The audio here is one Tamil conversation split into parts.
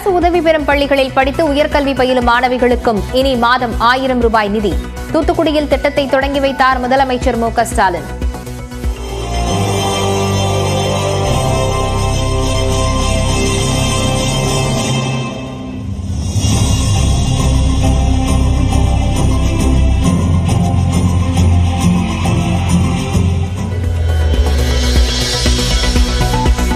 அரசு உதவி பெறும் பள்ளிகளில் படித்து உயர்கல்வி பயிலும் மாணவிகளுக்கும் இனி மாதம் 1000 ரூபாய் நிதி. தூத்துக்குடியில் திட்டத்தை தொடங்கி வைத்தார் முதலமைச்சர் மு க ஸ்டாலின்.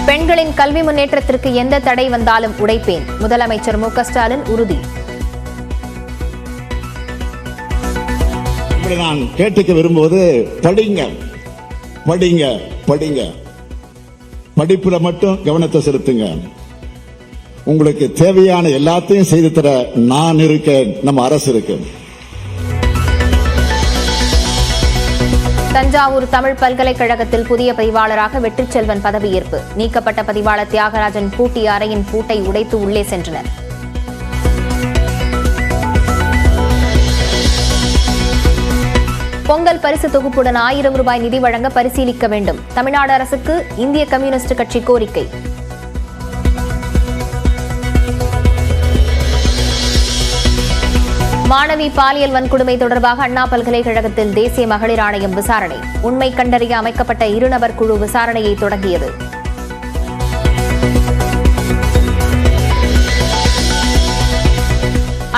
பெண்களின் கல்வி முன்னேற்றத்திற்கு எந்த தடை வந்தாலும் உடைப்பேன். முதலமைச்சர் மு க ஸ்டாலின் உறுதி. நான் கேட்டுக்க விரும்புவது படிங்க படிங்க படிங்க. படிப்புல மட்டும் கவனத்தை செலுத்துங்க. உங்களுக்கு தேவையான எல்லாத்தையும் செய்து தர நான் இருக்கேன், நம்ம அரசு இருக்கு. தஞ்சாவூர் தமிழ் பல்கலைக்கழகத்தில் புதிய பதிவாளராக வெற்றிச்செல்வன் பதவியேற்பு. நீக்கப்பட்ட பதிவாளர் தியாகராஜன் பூட்டிய அறையின் பூட்டை உடைத்து உள்ளே சென்றனர். பொங்கல் பரிசு தொகுப்புடன் 1000 ரூபாய் நிதி வழங்க பரிசீலிக்க வேண்டும். தமிழ்நாடு அரசுக்கு இந்திய கம்யூனிஸ்ட் கட்சி கோரிக்கை. மாணவி பாலியல் வன்கொடுமை தொடர்பாக அண்ணா பல்கலைக்கழகத்தில் தேசிய மகளிர் ஆணையம் விசாரணை. உண்மை கண்டறிய அமைக்கப்பட்ட 2 நபர் குழு விசாரணையை தொடங்கியது.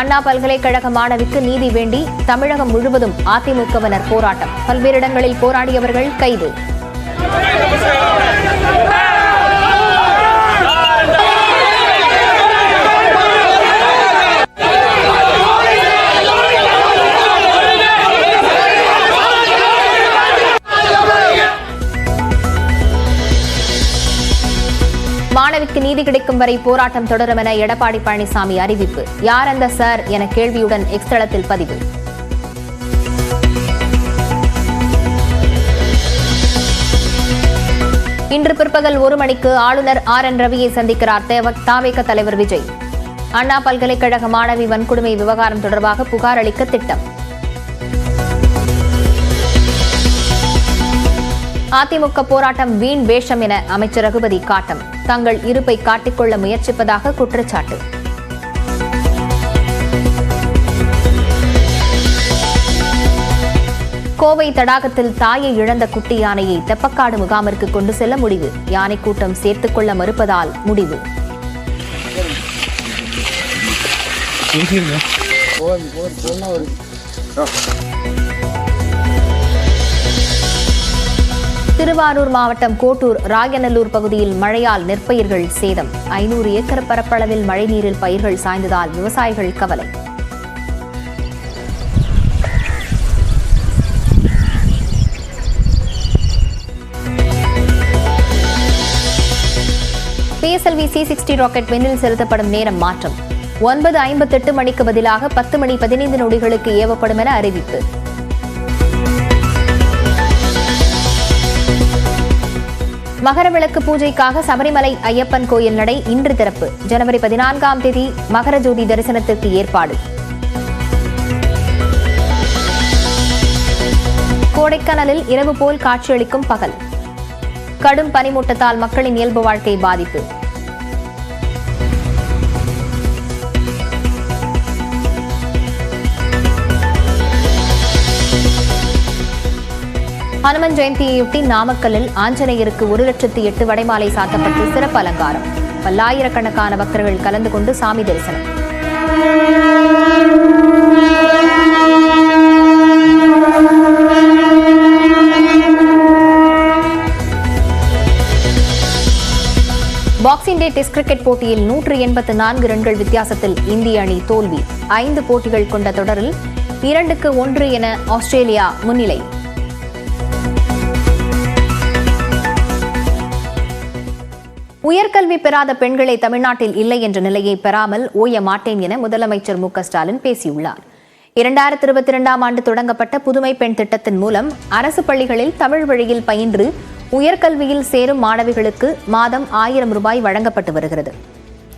அண்ணா பல்கலைக்கழக மாணவிக்கு நீதி வேண்டி தமிழகம் முழுவதும் அதிமுகவினர் போராட்டம். பல்வேறு இடங்களில் போராடியவர்கள் கைது. மாணவிக்கு நீதி கிடைக்கும் வரை போராட்டம் தொடரும் என எடப்பாடி பழனிசாமி அறிவிப்பு. யார் அந்த சார் என கேள்வியுடன் எக்ஸ் தளத்தில் பதிவு. இன்று பிற்பகல் 1 மணிக்கு ஆளுநர் RN ரவியை சந்திக்கிறார் தவேக தலைவர் விஜய். அண்ணா பல்கலைக்கழக மாணவி வன்கொடுமை விவகாரம் தொடர்பாக புகார் அளிக்க திட்டம். அதிமுக போராட்டம் வீண் வேஷம் என அமைச்சர் ரகுபதி காட்டம். தங்கள் இருப்பை காட்டிக்கொள்ள முயற்சிப்பதாக குற்றச்சாட்டு. கோவை தடாகத்தில் தாயை இழந்த குட்டி யானையை தெப்பக்காடு முகாமிற்கு கொண்டு செல்ல முடிவு. யானை கூட்டம் சேர்த்துக் கொள்ள மறுப்பதால் முடிவு. திருவாரூர் மாவட்டம் கோட்டூர் ராயநல்லூர் பகுதியில் மழையால் நெற்பயிர்கள் சேதம். 500 ஏக்கர் பரப்பளவில் மழைநீரில் பயிர்கள் சாய்ந்ததால் விவசாயிகள் கவலை. PSLV C-60 ராக்கெட் விண்ணில் செலுத்தப்படும் நேரம் மாற்றம். 9:58 மணிக்கு பதிலாக 10 மணி 15 நொடிகளுக்கு ஏவப்படும் என அறிவிப்பு. மகரவிளக்கு பூஜைக்காக சபரிமலை ஐயப்பன் கோயில் நடை இன்று திறப்பு. ஜனவரி 14ஆம் தேதி மகர ஜோதி தரிசனத்திற்கு ஏற்பாடு. கோடைக்கானலில் இரவு போல் காட்சியளிக்கும் பகல். கடும் பனிமூட்டத்தால் மக்களின் இயல்பு வாழ்க்கை பாதிப்பு. ஹனுமன் ஜெயந்தியையொட்டி நாமக்கல்லில் ஆஞ்சநேயருக்கு 1,08,008 வடைமாலை சாத்தப்பட்டு சிறப்பு அலங்காரம். பல்லாயிரக்கணக்கான பக்தர்கள் கலந்து கொண்டு சாமி தரிசனம். பாக்ஸிங் டே டெஸ்ட் கிரிக்கெட் போட்டியில் 184 ரன்கள் வித்தியாசத்தில் இந்திய அணி தோல்வி. 5 போட்டிகள் கொண்ட தொடரில் 2-1 என ஆஸ்திரேலியா முன்னிலை. உயர்கல்வி பெறாத பெண்களை தமிழ்நாட்டில் இல்லை என்ற நிலையை பெறாமல் ஓய மாட்டேன் என முதலமைச்சர் மு க ஸ்டாலின் பேசியுள்ளார். 2022ஆம் ஆண்டு தொடங்கப்பட்ட புதுமை பெண் திட்டத்தின் மூலம் அரசு பள்ளிகளில் தமிழ் வழியில் பயின்று உயர்கல்வியில் சேரும் மாணவிகளுக்கு மாதம் 1000 ரூபாய் வழங்கப்பட்டு வருகிறது.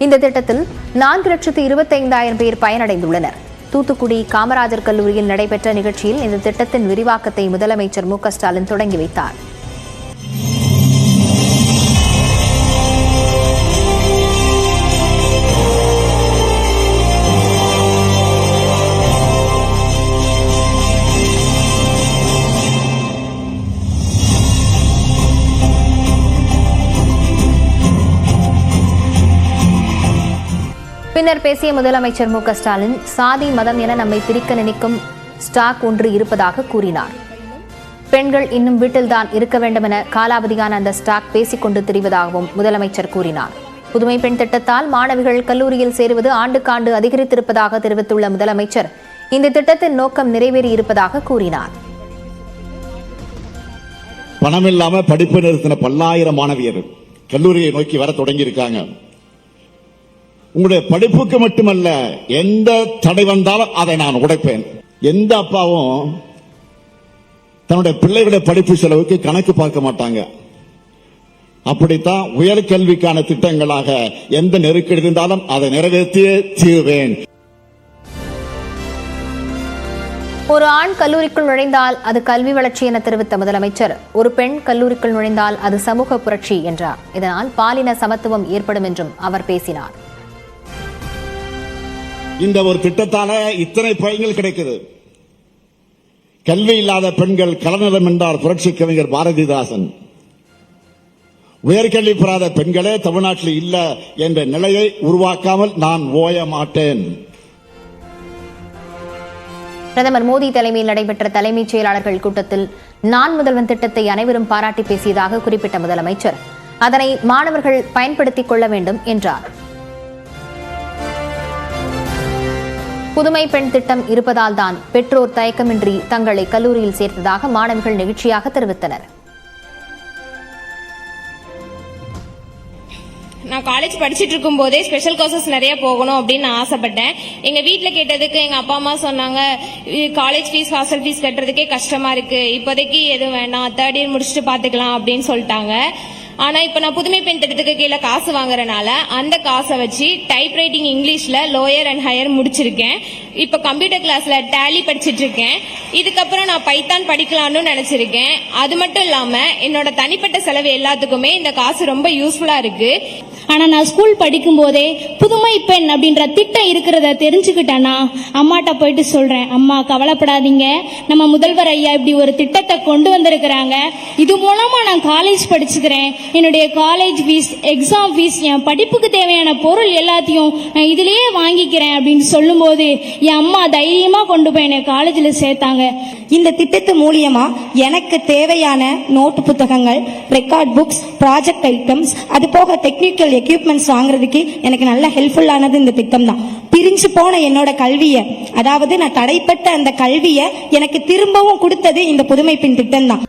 இந்த திட்டத்தில் 4,25,000 பேர் பயனடைந்துள்ளனர். தூத்துக்குடி காமராஜர் கல்லூரியில் நடைபெற்ற நிகழ்ச்சியில் இந்த திட்டத்தின் விரிவாக்கத்தை முதலமைச்சர் மு க ஸ்டாலின் தொடங்கி வைத்தார். பின்னர் பேசிய முதலமைச்சர் ஸ்டாலின் சாதி மதம் என நம்மை பிரிக்க நினைக்கும் ஸ்டாக் ஒன்று இருப்பதாக கூறினார். பெண்கள் இன்னும் வீட்டில்தான் இருக்க வேண்டும் என காலாவதியான அந்த ஸ்டாக் பேசிக் கொண்டு திரிவதாகவும் முதலமைச்சர் கூறினார். புதுமை பெண் திட்டத்தால் மாணவிகள் கல்லூரியில் சேருவது ஆண்டுக்காண்டு அதிகரித்திருப்பதாக தெரிவித்துள்ள முதலமைச்சர் இந்த திட்டத்தின் நோக்கம் நிறைவேறியிருப்பதாக கூறினார். பணம் இல்லாம படிப்பு நிறுத்தின பல்லாயிரம் மாணவியர் கல்லூரியை நோக்கி வர தொடங்கி இருக்காங்க. உங்களுடைய படிப்புக்கு மட்டுமல்ல, எந்த தடை வந்தாலும் அதை நான் உடைப்பேன். எந்த அப்பாவும் தன்னுடைய பிள்ளைகளுடைய படிப்பு செலவுக்கு கணக்கு பார்க்க மாட்டாங்க. அப்படித்தான் உயர்கல்விக்கான திட்டங்களாக எந்த நெருக்கடி இருந்தாலும் அதை நிறைவேற்றியே தீர்வேன். ஒரு ஆண் கல்லூரிக்குள் நுழைந்தால் அது கல்வி வளர்ச்சி என தெரிவித்த முதலமைச்சர், ஒரு பெண் கல்லூரிக்குள் நுழைந்தால் அது சமூக புரட்சி என்றார். இதனால் பாலின சமத்துவம் ஏற்படும் என்றும் அவர் பேசினார். இந்த ஒரு திட்டத்தால இத்தனை பயன்கள் கிடைக்குது. கல்வி இல்லாத பெண்கள் கலநலம் என்றார் புரட்சி கவிஞர் பாரதிதாசன். உயர்கல்வி பெறாத பெண்களே தமிழ்நாட்டில் இல்ல என்ற நிலையை உருவாக்காமல் நான் ஓய மாட்டேன். பிரதமர் மோடி தலைமையில் நடைபெற்ற தலைமைச் செயலாளர்கள் கூட்டத்தில் நான் முதல்வன் திட்டத்தை அனைவரும் பாராட்டி பேசியதாக குறிப்பிட்ட முதலமைச்சர் அதனை மாணவர்கள் பயன்படுத்திக் கொள்ள வேண்டும் என்றார். புதுமை பெண் திட்டம் இருப்பதால் தான் பெற்றோர் தயக்கமின்றி தங்களை கல்லூரியில் சேர்த்ததாக மாணவிகள் நெகிழ்ச்சியாக தெரிவித்தனர். நான் காலேஜ் படிச்சுட்டு இருக்கும் போதே ஸ்பெஷல் கோர்சஸ் நிறைய போகணும் அப்படின்னு நான் ஆசைப்பட்டேன். எங்க வீட்டுல கேட்டதுக்கு எங்க அப்பா அம்மா சொன்னாங்க, காலேஜ் ஃபீஸ் ஹாஸ்டல் ஃபீஸ் கட்டுறதுக்கே கஷ்டமா இருக்கு, இப்போதைக்கு எதுவும் வேணாம், 3rd இயர் முடிச்சுட்டு பாத்துக்கலாம் அப்படின்னு சொல்லிட்டாங்க. ஆனா இப்ப நான் புதுமை பெண் திட்டத்துக்கு கீழே காசு வாங்குறதுனால அந்த காசை வச்சு டைப் ரைட்டிங் இங்கிலீஷ்ல லோயர் அண்ட் ஹையர் முடிச்சிருக்கேன். இப்ப கம்ப்யூட்டர் கிளாஸ்ல டேலி படிச்சிட்டு இருக்கேன். இதுக்கப்புறம் நான் பைத்தான் படிக்கலாம்னு நினைச்சிருக்கேன். அது மட்டும் இல்லாம என்னோட தனிப்பட்ட செலவு எல்லாத்துக்குமே இந்த காசு ரொம்ப யூஸ்ஃபுல்லா இருக்கு. ஆனா நான் ஸ்கூல் படிக்கும் போதே புதுமை பெண் அப்படின்ற திட்டம் இருக்கிறத தெரிஞ்சுக்கிட்டேன்னா அம்மாட்ட போயிட்டு சொல்றேன், அம்மா கவலைப்படாதீங்க, நம்ம முதல்வர் ஐயா இப்படி ஒரு திட்டத்தை கொண்டு வந்திருக்கிறாங்க, இது மூலமா நான் காலேஜ் படிச்சுக்கிறேன், என்னுடைய காலேஜ் ஃபீஸ், எக்ஸாம் ஃபீஸ், என் படிப்புக்கு தேவையான பொருள் எல்லாத்தையும் நான் இதுலயே வாங்கிக்கிறேன் அப்படின்னு சொல்லும் போது என் அம்மா தைரியமா கொண்டு போய் என்னை காலேஜில் சேர்த்தாங்க. இந்த திட்டத்து மூலியமா எனக்கு தேவையான நோட்டு புத்தகங்கள், ரெக்கார்ட் புக்ஸ், ப்ராஜெக்ட் ஐட்டம்ஸ், அது போக டெக்னிக்கல் எக்யூப்மெண்ட்ஸ் வாங்குறதுக்கு எனக்கு நல்ல ஹெல்ப்ஃபுல்லானது இந்த திட்டம் தான். பிரிஞ்சு போன என்னோட கல்வியை, அதாவது நான் தடைப்பட்ட அந்த கல்வியை எனக்கு திரும்பவும் கொடுத்தது இந்த புதுமை பெண் திட்டம் தான்.